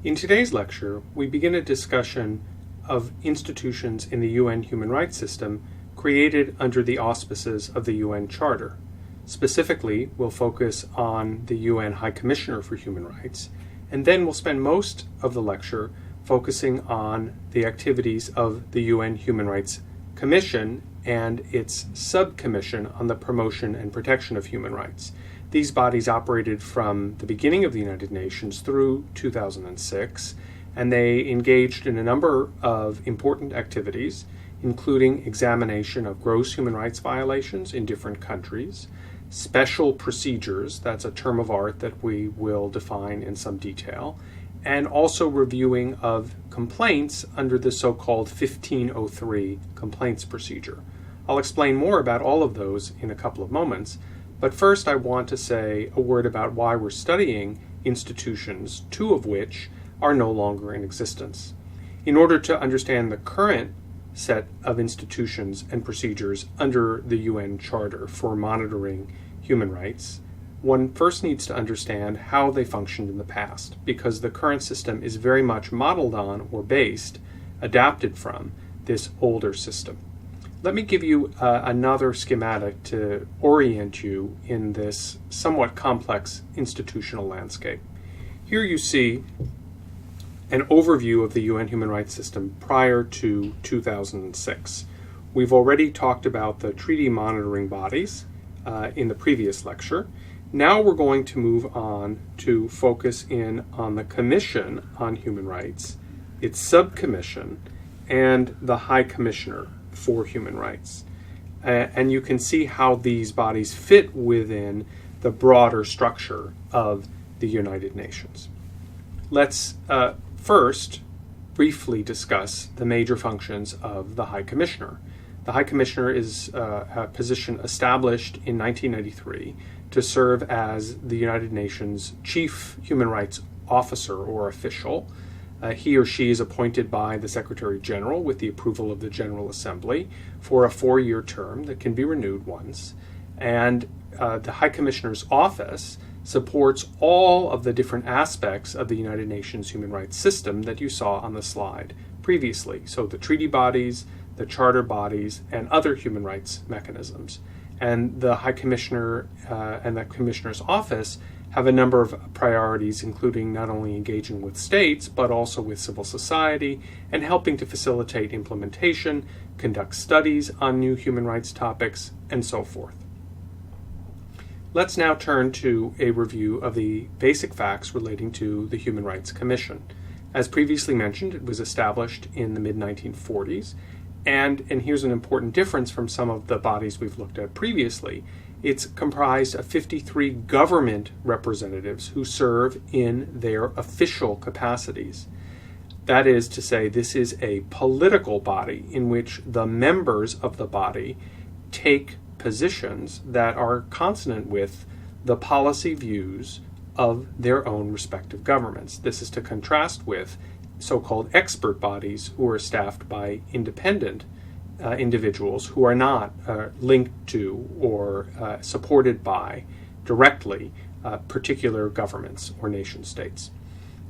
In today's lecture, we begin a discussion of institutions in the UN human rights system created under the auspices of the UN Charter. Specifically, we'll focus on the UN High Commissioner for Human Rights, and then we'll spend most of the lecture focusing on the activities of the UN Human Rights Commission and its subcommission on the promotion and protection of human rights. These bodies operated from the beginning of the United Nations through 2006, and they engaged in a number of important activities, including examination of gross human rights violations in different countries, special procedures, that's a term of art that we will define in some detail, and also reviewing of complaints under the so-called 1503 complaints procedure. I'll explain more about all of those in a couple of moments, but first I want to say a word about why we're studying institutions, two of which are no longer in existence. In order to understand the current set of institutions and procedures under the UN Charter for monitoring human rights, one first needs to understand how they functioned in the past, because the current system is very much modeled on or based, adapted from, this older system. Let me give you another schematic to orient you in this somewhat complex institutional landscape. Here you see an overview of the UN human rights system prior to 2006. We've already talked about the treaty monitoring bodies in the previous lecture. Now we're going to move on to focus in on the Commission on Human Rights, its subcommission, and the High Commissioner for Human Rights. And you can see how these bodies fit within the broader structure of the United Nations. Let's first briefly discuss the major functions of the High Commissioner. The High Commissioner is a position established in 1993 to serve as the United Nations Chief Human Rights Officer or official. He or she is appointed by the Secretary General with the approval of the General Assembly for a 4-year term that can be renewed once. And the High Commissioner's office supports all of the different aspects of the United Nations human rights system that you saw on the slide previously. So the treaty bodies, the charter bodies, and other human rights mechanisms. And the High Commissioner and the Commissioner's office have a number of priorities, including not only engaging with states, but also with civil society and helping to facilitate implementation, conduct studies on new human rights topics, and so forth. Let's now turn to a review of the basic facts relating to the Human Rights Commission. As previously mentioned, it was established in the mid-1940s, and here's an important difference from some of the bodies we've looked at previously. It's comprised of 53 government representatives who serve in their official capacities. That is to say, this is a political body in which the members of the body take positions that are consonant with the policy views of their own respective governments. This is to contrast with so-called expert bodies who are staffed by independent individuals who are not linked to or supported by directly particular governments or nation states.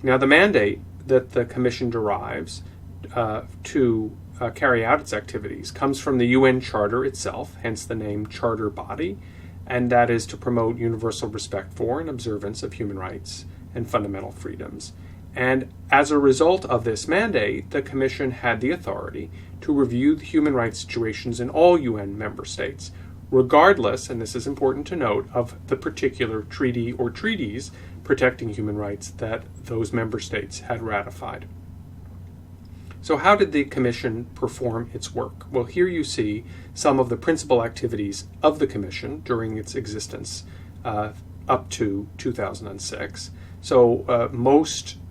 Now, the mandate that the Commission derives to carry out its activities comes from the UN Charter itself, hence the name Charter Body, and that is to promote universal respect for and observance of human rights and fundamental freedoms. And as a result of this mandate, the Commission had the authority to review the human rights situations in all UN member states, regardless, and this is important to note, of the particular treaty or treaties protecting human rights that those member states had ratified. So how did the Commission perform its work? Well, here you see some of the principal activities of the Commission during its existence up to 2006. So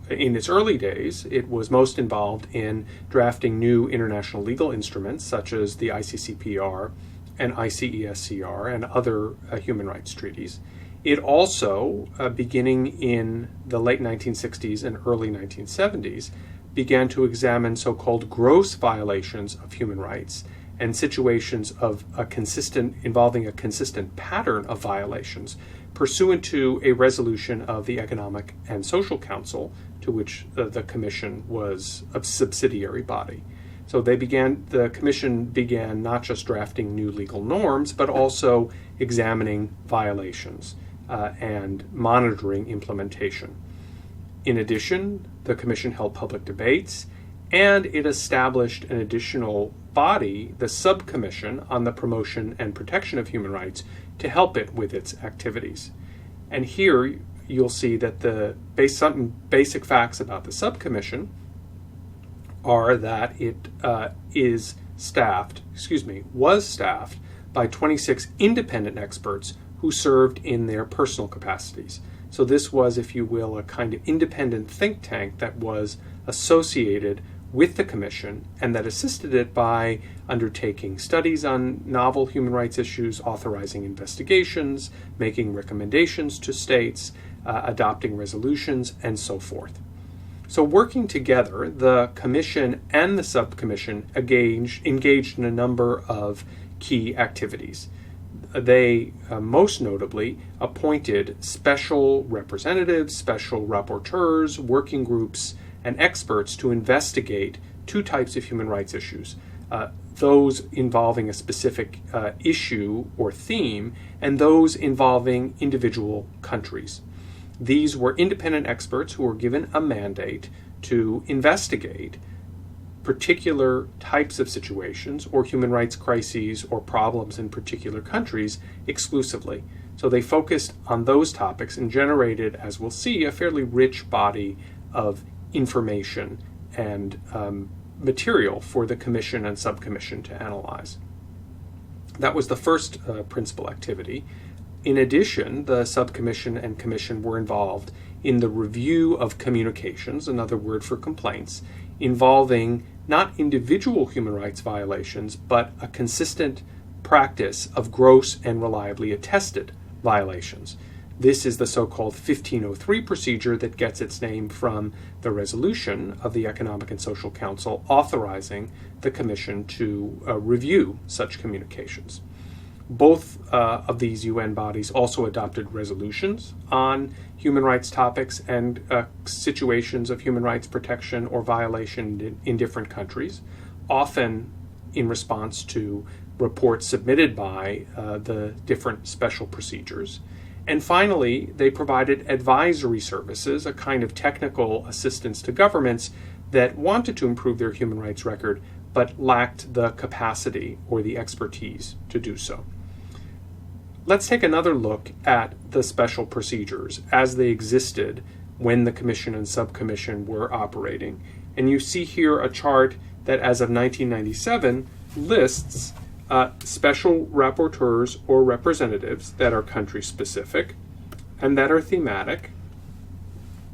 in its early days, it was most involved in drafting new international legal instruments such as the ICCPR and ICESCR and other human rights treaties. It also, beginning in the late 1960s and early 1970s, began to examine so-called gross violations of human rights and situations of involving a consistent pattern of violations pursuant to a resolution of the Economic and Social Council to which the Commission was a subsidiary body. So the Commission began not just drafting new legal norms, but also examining violations and monitoring implementation. In addition, the Commission held public debates, and it established an additional body, the Subcommission on the Promotion and Protection of Human Rights, to help it with its activities. And here you'll see that some basic facts about the Subcommission are that it was staffed by 26 independent experts who served in their personal capacities. So this was, if you will, a kind of independent think tank that was associated with the Commission and that assisted it by undertaking studies on novel human rights issues, authorizing investigations, making recommendations to states, adopting resolutions, and so forth. So working together, the Commission and the Subcommission engaged in a number of key activities. They most notably appointed special representatives, special rapporteurs, working groups, and experts to investigate two types of human rights issues, those involving a specific issue or theme, and those involving individual countries. These were independent experts who were given a mandate to investigate particular types of situations or human rights crises or problems in particular countries exclusively. So they focused on those topics and generated, as we'll see, a fairly rich body of information and material for the Commission and Subcommission to analyze. That was the first principal activity. In addition, the Subcommission and Commission were involved in the review of communications, another word for complaints, involving not individual human rights violations, but a consistent practice of gross and reliably attested violations. This is the so-called 1503 procedure that gets its name from the resolution of the Economic and Social Council authorizing the Commission to review such communications. Both of these UN bodies also adopted resolutions on human rights topics and situations of human rights protection or violation in different countries, often in response to reports submitted by the different special procedures. And finally, they provided advisory services, a kind of technical assistance to governments that wanted to improve their human rights record but lacked the capacity or the expertise to do so. Let's take another look at the special procedures as they existed when the Commission and Subcommission were operating. And you see here a chart that, as of 1997, lists special rapporteurs or representatives that are country-specific and that are thematic,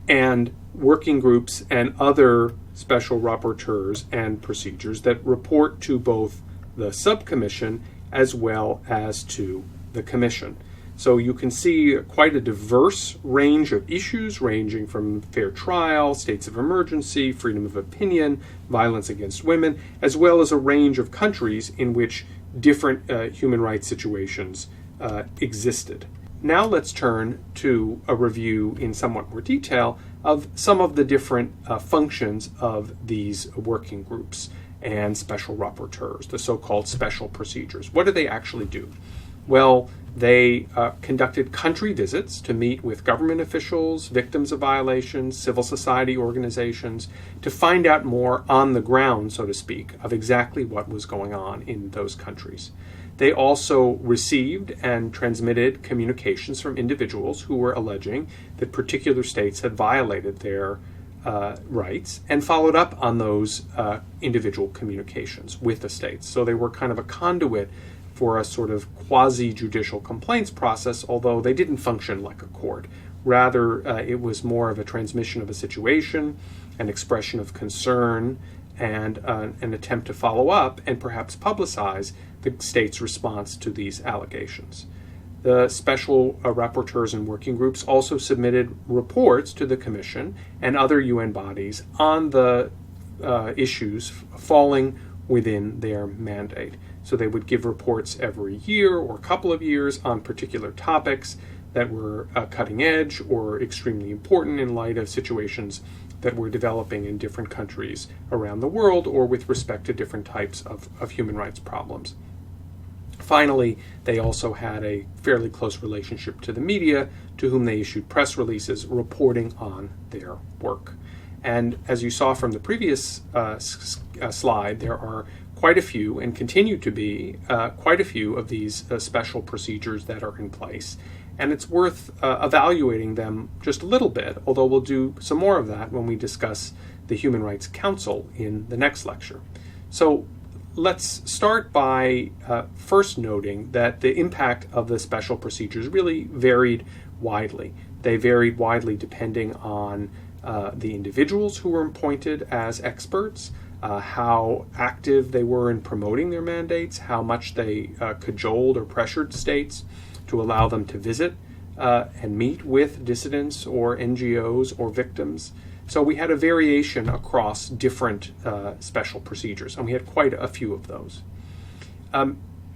and working groups and other special rapporteurs and procedures that report to both the Subcommission as well as to the Commission. So you can see quite a diverse range of issues ranging from fair trial, states of emergency, freedom of opinion, violence against women, as well as a range of countries in which different human rights situations existed. Now let's turn to a review in somewhat more detail of some of the different functions of these working groups and special rapporteurs, the so-called special procedures. What do they actually do? Well, they conducted country visits to meet with government officials, victims of violations, civil society organizations, to find out more on the ground, so to speak, of exactly what was going on in those countries. They also received and transmitted communications from individuals who were alleging that particular states had violated their rights and followed up on those individual communications with the states. So they were kind of a conduit for a sort of quasi-judicial complaints process, although they didn't function like a court. Rather, it was more of a transmission of a situation, an expression of concern, and an attempt to follow up and perhaps publicize the state's response to these allegations. The special rapporteurs and working groups also submitted reports to the Commission and other UN bodies on the issues falling within their mandate. So they would give reports every year or couple of years on particular topics that were cutting edge or extremely important in light of situations that were developing in different countries around the world or with respect to different types of human rights problems. Finally, they also had a fairly close relationship to the media, to whom they issued press releases reporting on their work. And as you saw from the previous slide, there are quite a few, and continue to be quite a few of these special procedures that are in place. And it's worth evaluating them just a little bit, although we'll do some more of that when we discuss the Human Rights Council in the next lecture. So let's start by first noting that the impact of the special procedures really varied widely. They varied widely depending on the individuals who were appointed as experts, how active they were in promoting their mandates, how much they cajoled or pressured states to allow them to visit and meet with dissidents or NGOs or victims. So we had a variation across different special procedures, and we had quite a few of those.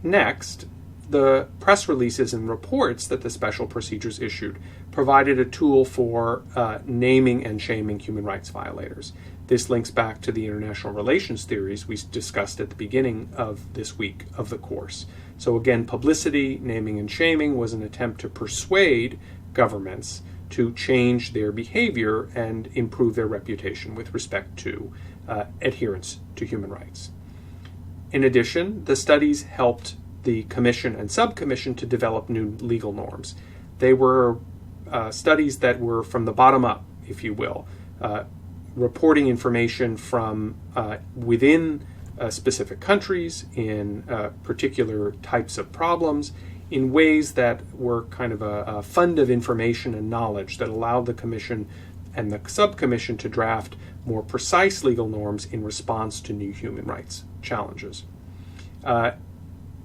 Next, the press releases and reports that the special procedures issued provided a tool for naming and shaming human rights violators. This links back to the international relations theories we discussed at the beginning of this week of the course. So again, publicity, naming, and shaming was an attempt to persuade governments to change their behavior and improve their reputation with respect to adherence to human rights. In addition, the studies helped the Commission and Subcommission to develop new legal norms. They were studies that were from the bottom up, if you will, reporting information from within specific countries in particular types of problems in ways that were kind of a fund of information and knowledge that allowed the Commission and the Subcommission to draft more precise legal norms in response to new human rights challenges.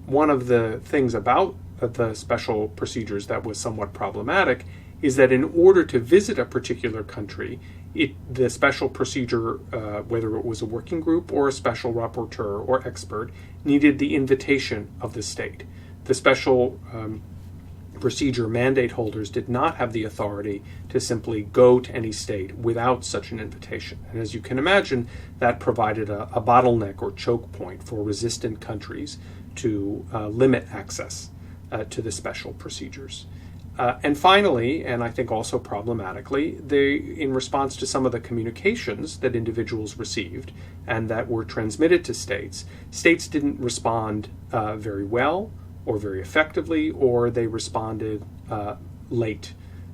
One of the things about the special procedures that was somewhat problematic is that in order to visit a particular country, the special procedure, whether it was a working group or a special rapporteur or expert, needed the invitation of the state. The special procedure mandate holders did not have the authority to simply go to any state without such an invitation. And as you can imagine, that provided a bottleneck or choke point for resistant countries to limit access to the special procedures. And finally, and I think also problematically, in response to some of the communications that individuals received and that were transmitted to states, states didn't respond very well or very effectively, or they responded late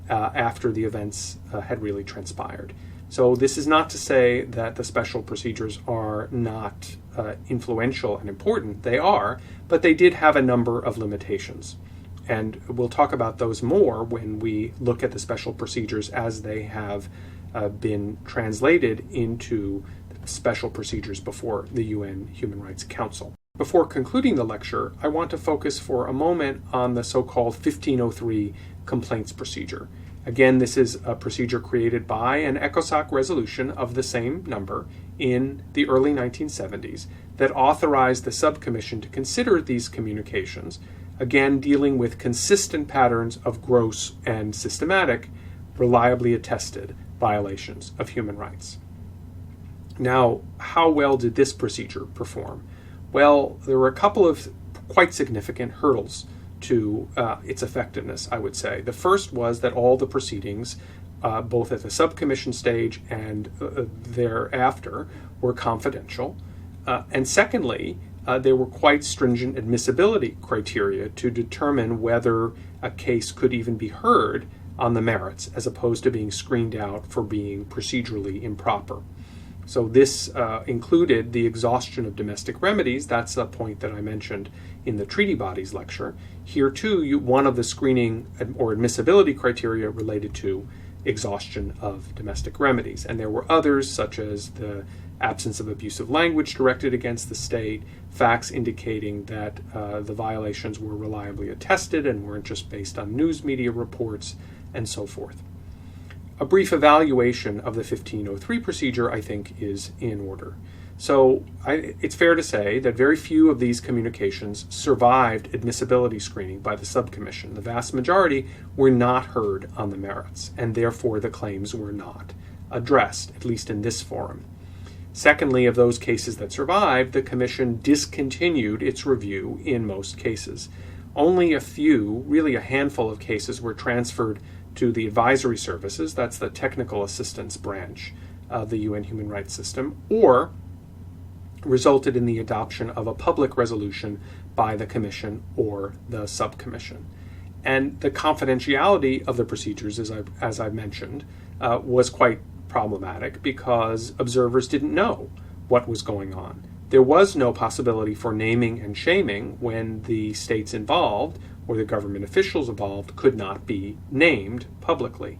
after the events had really transpired. So this is not to say that the special procedures are not influential and important. They are, but they did have a number of limitations. And we'll talk about those more when we look at the special procedures as they have been translated into special procedures before the UN Human Rights Council. Before concluding the lecture, I want to focus for a moment on the so-called 1503 complaints procedure. Again, this is a procedure created by an ECOSOC resolution of the same number in the early 1970s that authorized the subcommission to consider these communications, again dealing with consistent patterns of gross and systematic, reliably attested violations of human rights. Now, how well did this procedure perform? Well, there were a couple of quite significant hurdles to its effectiveness, I would say. The first was that all the proceedings, both at the subcommission stage and thereafter, were confidential. And secondly, there were quite stringent admissibility criteria to determine whether a case could even be heard on the merits, as opposed to being screened out for being procedurally improper. So this included the exhaustion of domestic remedies. That's a point that I mentioned in the treaty bodies lecture. Here too, one of the screening or admissibility criteria related to exhaustion of domestic remedies. And there were others, such as the absence of abusive language directed against the state, facts indicating that the violations were reliably attested and weren't just based on news media reports, and so forth. A brief evaluation of the 1503 procedure, I think, is in order. So it's fair to say that very few of these communications survived admissibility screening by the subcommission. The vast majority were not heard on the merits, and therefore the claims were not addressed, at least in this forum. Secondly, of those cases that survived, the Commission discontinued its review in most cases. Only a few, really a handful of cases, were transferred to the advisory services, that's the technical assistance branch of the UN human rights system, or resulted in the adoption of a public resolution by the Commission or the subcommission. And the confidentiality of the procedures, as I mentioned, was quite problematic because observers didn't know what was going on. There was no possibility for naming and shaming when the states involved or the government officials involved could not be named publicly.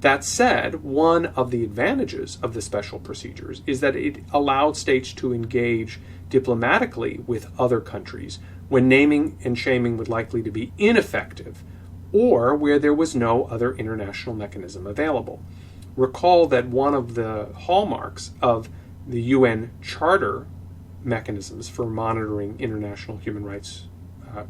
That said, one of the advantages of the special procedures is that it allowed states to engage diplomatically with other countries when naming and shaming would likely to be ineffective or where there was no other international mechanism available. Recall that one of the hallmarks of the UN Charter mechanisms for monitoring international human rights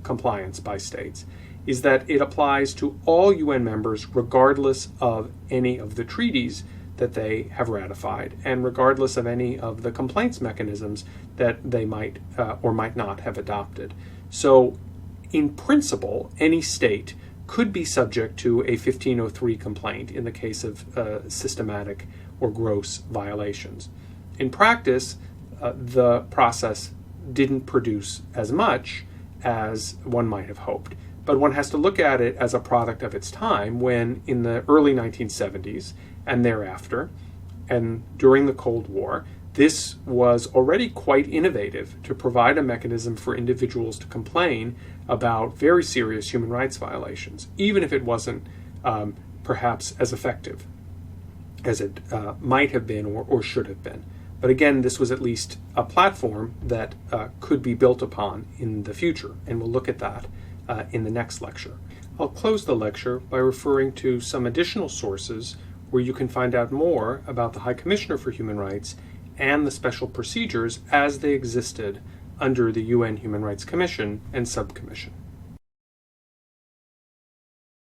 compliance by states is that it applies to all UN members regardless of any of the treaties that they have ratified and regardless of any of the complaints mechanisms that they might or might not have adopted. So, in principle, any state could be subject to a 1503 complaint in the case of systematic or gross violations. In practice, the process didn't produce as much as one might have hoped. But one has to look at it as a product of its time when, in the early 1970s and thereafter, and during the Cold War, this was already quite innovative to provide a mechanism for individuals to complain about very serious human rights violations, even if it wasn't perhaps as effective as it might have been or should have been. But again, this was at least a platform that could be built upon in the future, and we'll look at that in the next lecture. I'll close the lecture by referring to some additional sources where you can find out more about the High Commissioner for Human Rights and the special procedures as they existed under the UN Human Rights Commission and Subcommission.